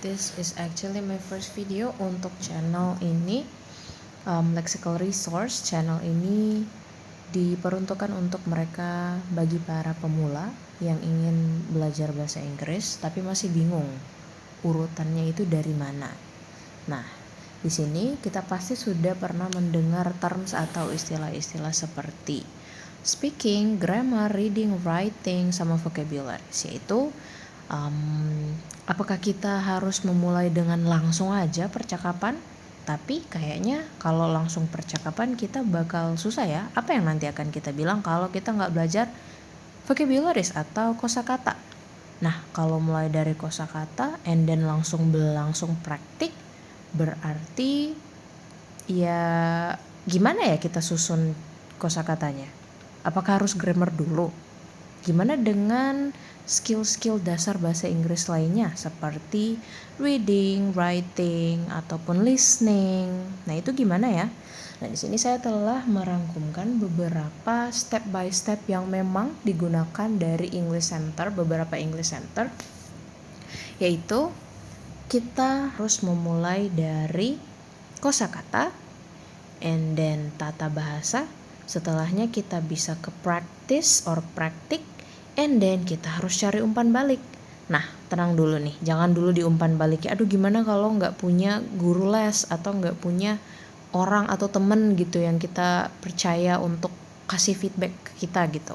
This is actually my first video untuk channel ini. Lexical Resource channel ini diperuntukkan untuk mereka bagi para pemula yang ingin belajar bahasa Inggris tapi masih bingung urutannya itu dari mana. Nah, di sini kita pasti sudah pernah mendengar terms atau istilah-istilah seperti speaking, grammar, reading, writing, sama vocabulary, yaitu apakah kita harus memulai dengan langsung aja percakapan? Tapi kayaknya kalau langsung percakapan kita bakal susah ya. Apa yang nanti akan kita bilang kalau kita nggak belajar vocabularies atau kosakata? Nah, kalau mulai dari kosakata and then langsung praktik, berarti ya gimana ya kita susun kosakatanya? Apakah harus grammar dulu? Gimana dengan skill-skill dasar bahasa Inggris lainnya seperti reading, writing, ataupun listening? Nah, itu gimana ya? Nah, di sini saya telah merangkumkan beberapa step by step yang memang digunakan dari English Center, beberapa English Center, yaitu kita harus memulai dari kosakata and then tata bahasa. Setelahnya kita bisa ke practice or praktik, and then kita harus cari umpan balik. Nah, tenang dulu nih, jangan dulu diumpan balik. Aduh, gimana kalau nggak punya guru les atau nggak punya orang atau temen gitu yang kita percaya untuk kasih feedback ke kita gitu.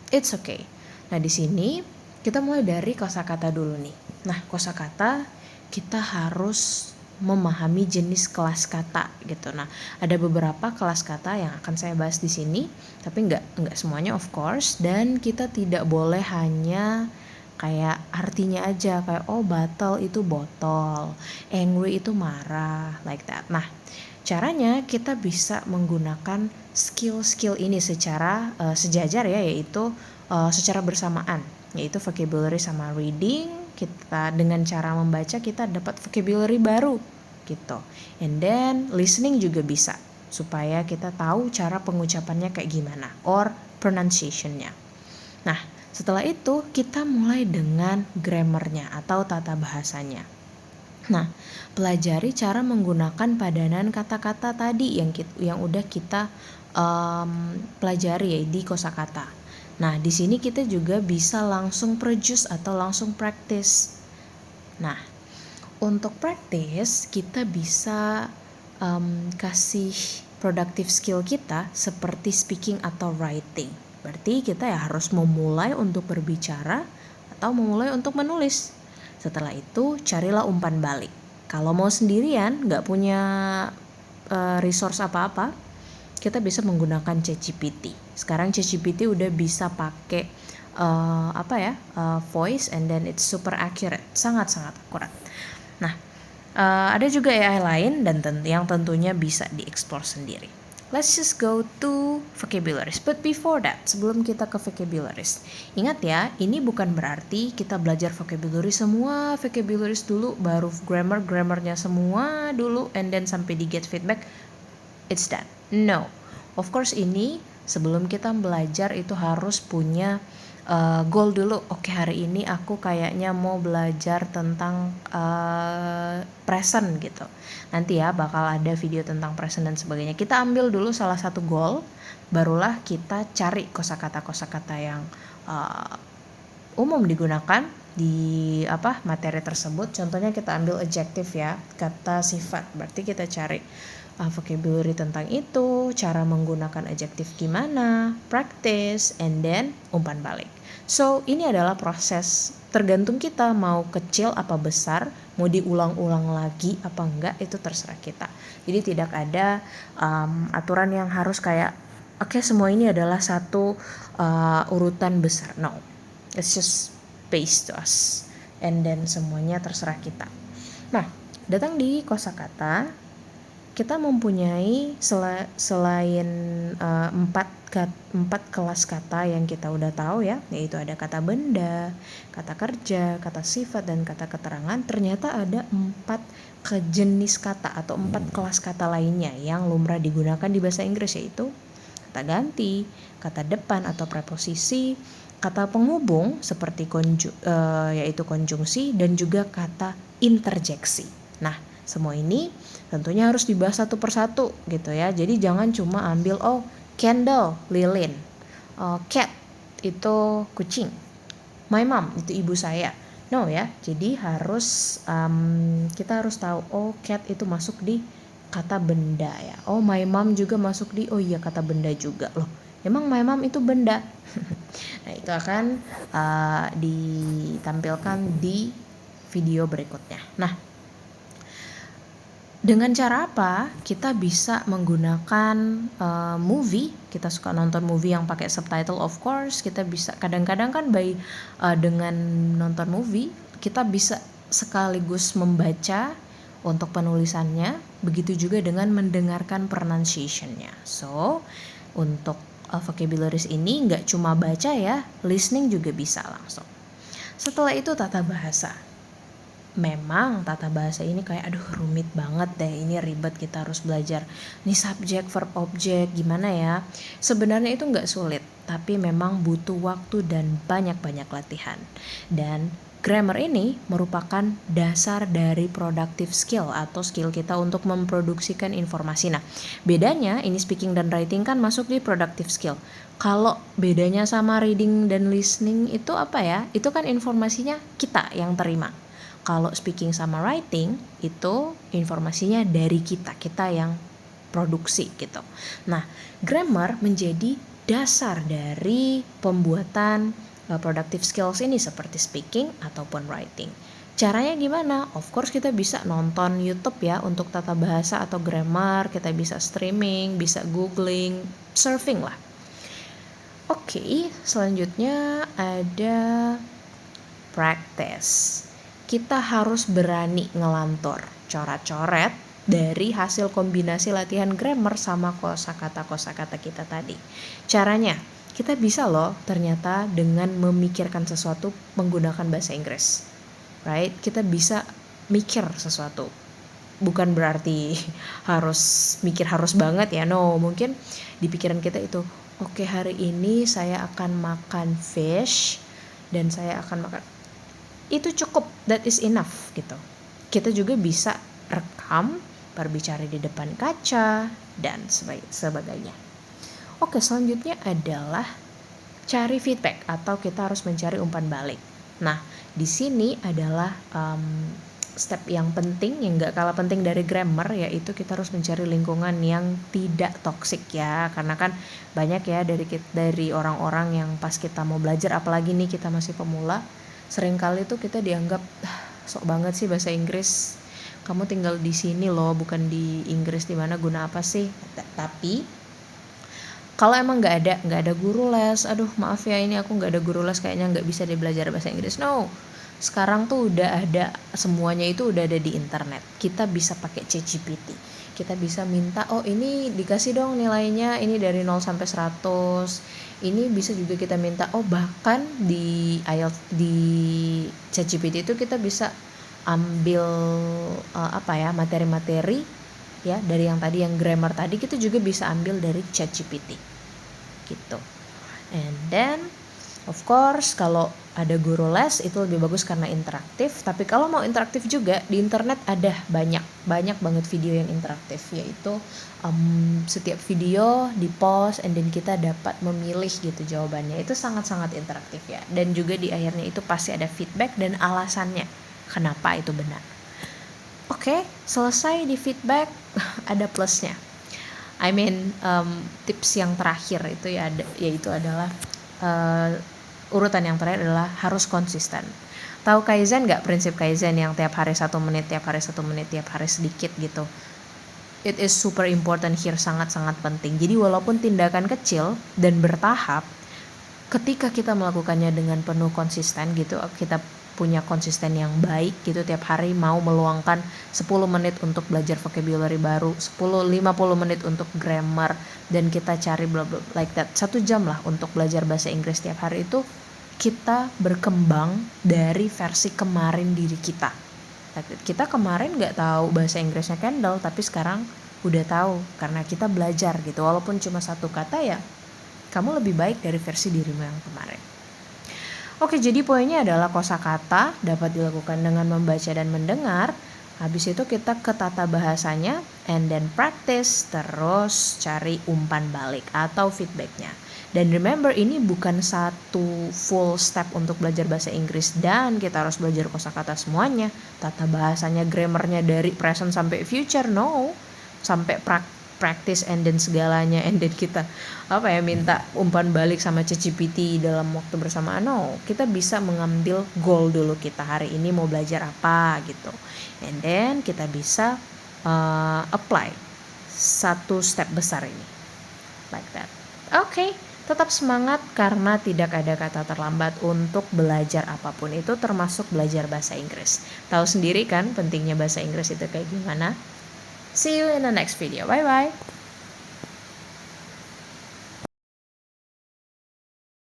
It's okay. Nah, di sini kita mulai dari kosakata dulu nih. Nah, kosakata kita harus memahami jenis kelas kata gitu. Nah, ada beberapa kelas kata yang akan saya bahas di sini, tapi nggak semuanya of course, dan kita tidak boleh hanya kayak artinya aja, kayak oh bottle itu botol, angry itu marah, like that. Nah, caranya kita bisa menggunakan skill-skill ini secara sejajar ya, yaitu secara bersamaan, yaitu vocabulary sama reading. Kita dengan cara membaca kita dapat vocabulary baru gitu. And then listening juga bisa supaya kita tahu cara pengucapannya kayak gimana or pronunciation-nya. Nah, setelah itu kita mulai dengan grammarnya atau tata bahasanya. Nah, pelajari cara menggunakan padanan kata-kata tadi yang udah kita pelajari ya di kosakata. Nah, di sini kita juga bisa langsung produce atau langsung practice. Nah, untuk practice kita bisa kasih productive skill kita seperti speaking atau writing. Berarti kita ya harus memulai untuk berbicara atau memulai untuk menulis. Setelah itu carilah umpan balik. Kalau mau sendirian, nggak punya resource apa-apa, kita bisa menggunakan ChatGPT. Sekarang ChatGPT udah bisa pakai voice and then it's super accurate, sangat-sangat akurat. Nah, ada juga AI lain dan yang tentunya bisa dieksplor sendiri. Let's just go to vocabularies. But before that, sebelum kita ke vocabularies, ingat ya, ini bukan berarti kita belajar vocabulary semua vocabularies dulu, baru grammarnya semua dulu, and then sampai di get feedback, it's that. No, of course ini sebelum kita belajar itu harus punya goal dulu. Oke, hari ini aku kayaknya mau belajar tentang present gitu. Nanti ya bakal ada video tentang present dan sebagainya. Kita ambil dulu salah satu goal, barulah kita cari kosakata-kosakata yang umum digunakan di materi tersebut. Contohnya kita ambil adjective ya, kata sifat. Berarti kita cari vocabulary tentang itu, cara menggunakan adjective gimana, practice, and then umpan balik. So, ini adalah proses, tergantung kita mau kecil apa besar, mau diulang-ulang lagi apa enggak, itu terserah kita. Jadi tidak ada aturan yang harus kayak oke, semua ini adalah satu urutan besar. No, it's just based to us, and then semuanya terserah kita. Nah, datang di kosakata, kita mempunyai selain 4 kelas kata yang kita udah tahu ya, yaitu ada kata benda, kata kerja, kata sifat, dan kata keterangan. Ternyata ada 4 jenis kata atau 4 kelas kata lainnya yang lumrah digunakan di bahasa Inggris, yaitu kata ganti, kata depan atau preposisi, kata penghubung seperti yaitu konjungsi dan juga kata interjeksi. Nah, semua ini tentunya harus dibahas satu persatu gitu ya. Jadi jangan cuma ambil candle, lilin, cat itu kucing, my mom itu ibu saya. No ya, jadi kita harus tahu cat itu masuk di kata benda ya. My mom juga masuk di iya kata benda juga loh. Emang my mom itu benda. Nah, itu akan ditampilkan di video berikutnya. Nah, dengan cara apa kita bisa menggunakan movie? Kita suka nonton movie yang pakai subtitle, of course. Kita bisa kadang-kadang kan dengan nonton movie kita bisa sekaligus membaca untuk penulisannya, begitu juga dengan mendengarkan pronunciation-nya. So, untuk vocabularies ini nggak cuma baca ya, listening juga bisa langsung. Setelah itu tata bahasa. Memang tata bahasa ini kayak rumit banget deh, ini ribet, kita harus belajar nih subjek, verb, objek, gimana ya. Sebenarnya itu nggak sulit, tapi memang butuh waktu dan banyak-banyak latihan. Dan grammar ini merupakan dasar dari productive skill atau skill kita untuk memproduksikan informasi. Nah, bedanya ini speaking dan writing kan masuk di productive skill. Kalau bedanya sama reading dan listening itu apa ya? Itu kan informasinya kita yang terima. Kalau speaking sama writing itu informasinya dari kita yang produksi gitu. Nah, grammar menjadi dasar dari pembuatan productive skills ini seperti speaking ataupun writing. Caranya gimana? Of course kita bisa nonton YouTube ya untuk tata bahasa atau grammar, kita bisa streaming, bisa googling, surfing lah. Oke, selanjutnya ada practice. Kita harus berani ngelantur, coret-coret dari hasil kombinasi latihan grammar sama kosakata kita tadi. Caranya, kita bisa loh ternyata dengan memikirkan sesuatu menggunakan bahasa Inggris. Right? Kita bisa mikir sesuatu. Bukan berarti harus banget ya. No, mungkin di pikiran kita itu, oke, hari ini saya akan makan fish dan saya akan makan. Itu cukup, that is enough gitu. Kita juga bisa rekam, berbicara di depan kaca dan sebagainya. Oke, selanjutnya adalah cari feedback atau kita harus mencari umpan balik. Nah, di sini adalah step yang penting, yang gak kalah penting dari grammar, yaitu kita harus mencari lingkungan yang tidak toksik ya. Karena kan banyak ya dari orang-orang yang pas kita mau belajar, apalagi nih kita masih pemula, seringkali tuh kita dianggap sok banget sih bahasa Inggris. Kamu tinggal di sini loh, bukan di Inggris, di mana guna apa sih? Tapi kalau emang nggak ada guru les, aduh maaf ya ini aku nggak ada guru les, kayaknya nggak bisa dia belajar bahasa Inggris. No, sekarang tuh udah ada, semuanya itu udah ada di internet. Kita bisa pakai ChatGPT. Kita bisa minta, ini dikasih dong nilainya, ini dari 0 sampai 100. Ini bisa juga kita minta, bahkan di IELTS, di ChatGPT itu kita bisa ambil materi-materi ya, dari yang tadi, yang grammar tadi, kita juga bisa ambil dari ChatGPT gitu. And then of course kalau ada guru les itu lebih bagus karena interaktif. Tapi kalau mau interaktif juga, di internet ada banyak banget video yang interaktif, yaitu setiap video di post and then kita dapat memilih gitu jawabannya. Itu sangat-sangat interaktif ya. Dan juga di akhirnya itu pasti ada feedback dan alasannya kenapa itu benar. Oke, selesai di feedback, ada plusnya. Tips yang terakhir itu ya, yaitu adalah urutan yang terakhir adalah harus konsisten. Tahu Kaizen nggak, prinsip Kaizen yang tiap hari 1 menit, tiap hari 1 menit, tiap hari sedikit gitu. It is super important here, sangat-sangat penting. Jadi walaupun tindakan kecil dan bertahap, ketika kita melakukannya dengan penuh konsisten gitu, kita punya konsisten yang baik gitu, tiap hari mau meluangkan 10 menit untuk belajar vocabulary baru, 50 menit untuk grammar, dan kita cari bla bla like that, 1 jam lah untuk belajar bahasa Inggris tiap hari, itu kita berkembang dari versi kemarin diri kita. Kita kemarin gak tahu bahasa Inggrisnya Kendall, tapi sekarang udah tahu karena kita belajar gitu. Walaupun cuma 1 kata ya, kamu lebih baik dari versi dirimu yang kemarin. Oke, jadi poinnya adalah kosakata dapat dilakukan dengan membaca dan mendengar. Habis itu kita ke tata bahasanya, and then practice, terus cari umpan balik atau feedbacknya. Dan remember, ini bukan satu full step untuk belajar bahasa Inggris dan kita harus belajar kosakata semuanya. Tata bahasanya, grammarnya dari present sampai future, no. Sampai practice and then segalanya, and then kita minta umpan balik sama ChatGPT dalam waktu bersamaan. No, kita bisa mengambil goal dulu, kita hari ini mau belajar apa gitu, and then kita bisa apply satu step besar ini like that. Oke, tetap semangat karena tidak ada kata terlambat untuk belajar apapun itu, termasuk belajar bahasa Inggris. Tahu sendiri kan pentingnya bahasa Inggris itu kayak gimana. See you in the next video. Bye bye.